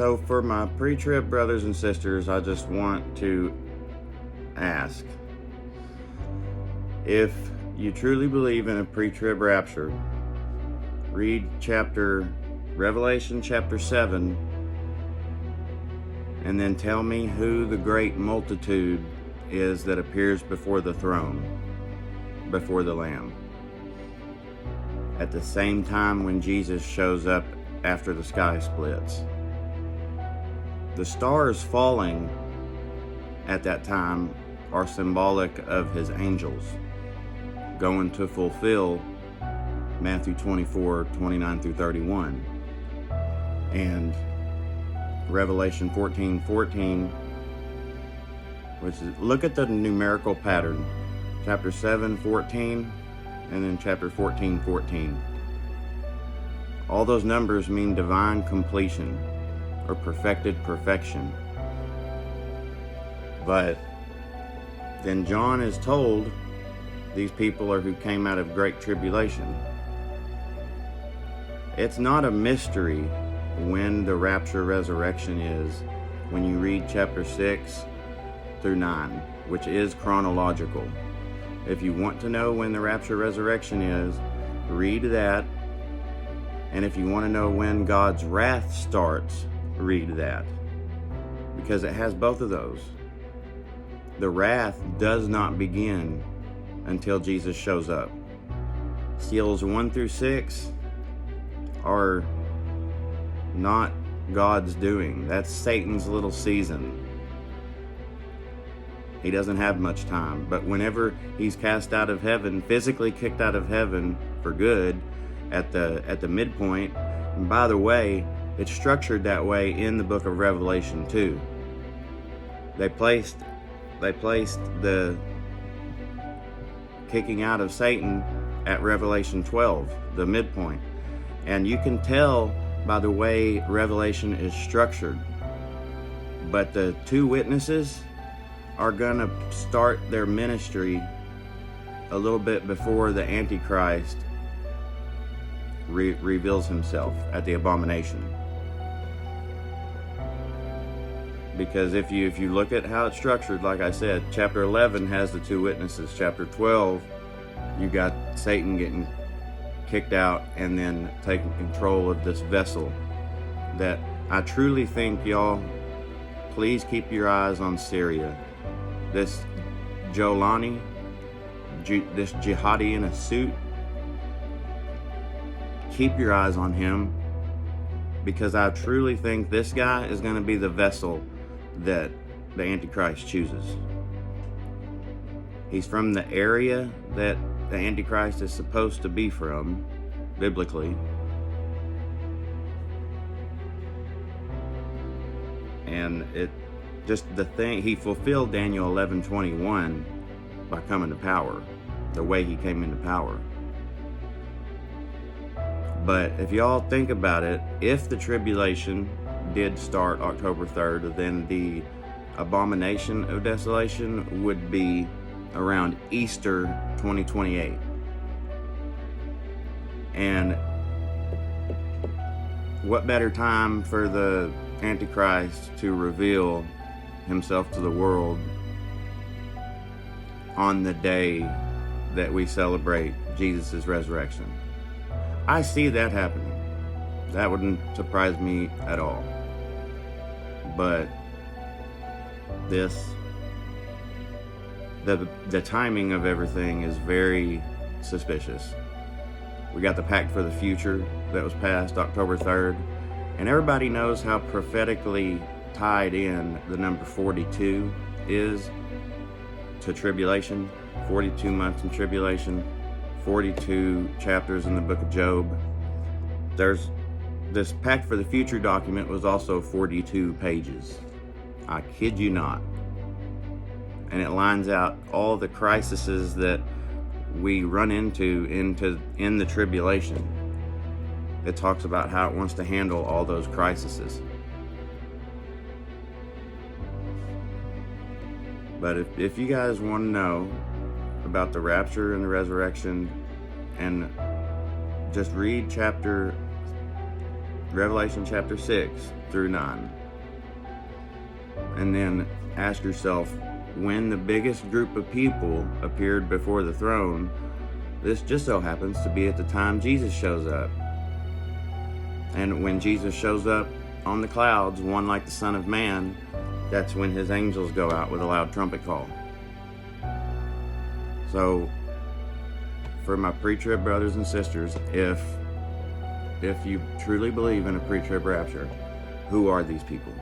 So for my pre-trib brothers and sisters, I just want to ask, if you truly believe in a pre-trib rapture, read Revelation chapter 7, and then tell me who the great multitude is that appears before the throne, before the Lamb, at the same time when Jesus shows up after the sky splits. The stars falling at that time are symbolic of his angels going to fulfill Matthew 24:29-31, and Revelation 14:14, which is, look at the numerical pattern, chapter 7:14, and then chapter 14:14. All those numbers mean divine completion or perfected perfection. But then John is told these people are who came out of great tribulation. It's not a mystery when the rapture resurrection is when you read chapter 6 through 9, which is chronological. If you want to know when the rapture resurrection is, read that. And if you want to know when God's wrath starts, read that, because it has both of those. The wrath does not begin until Jesus shows up. Seals 1 through 6 are not God's doing. That's Satan's little season. He doesn't have much time, but whenever he's cast out of heaven, physically kicked out of heaven for good at the midpoint, and by the way, it's structured that way in the book of Revelation too. They placed the kicking out of Satan at Revelation 12, the midpoint. And you can tell by the way Revelation is structured. But the two witnesses are gonna start their ministry a little bit before the Antichrist reveals himself at the abomination. Because if you look at how it's structured, like I said, chapter 11 has the two witnesses. Chapter 12, you got Satan getting kicked out and then taking control of this vessel. That I truly think, y'all, please keep your eyes on Syria. This Jolani, this jihadi in a suit, keep your eyes on him, because I truly think this guy is going to be the vessel that the Antichrist chooses. He's from the area that the Antichrist is supposed to be from, biblically. And it just the thing, he fulfilled Daniel 11:21 by coming to power, the way he came into power. But if y'all think about it, if the tribulation did start October 3rd, then the abomination of desolation would be around Easter 2028. And what better time for the Antichrist to reveal himself to the world on the day that we celebrate Jesus' resurrection? I see that happening. That wouldn't surprise me at all. But the timing of everything is very suspicious. We got the Pact for the Future that was passed October 3rd, and everybody knows how prophetically tied in the number 42 is to tribulation. 42 months in tribulation, 42 chapters in the book of Job. There's this Pact for the Future document was also 42 pages. I kid you not. And it lines out all the crises that we run into in the tribulation. It talks about how it wants to handle all those crises. But if you guys want to know about the rapture and the resurrection, and just read chapter Revelation chapter 6 through 9. And then ask yourself, when the biggest group of people appeared before the throne, this just so happens to be at the time Jesus shows up. And when Jesus shows up on the clouds, one like the Son of Man, that's when his angels go out with a loud trumpet call. So, for my pre-trib brothers and sisters, if you truly believe in a pre-trib rapture, who are these people?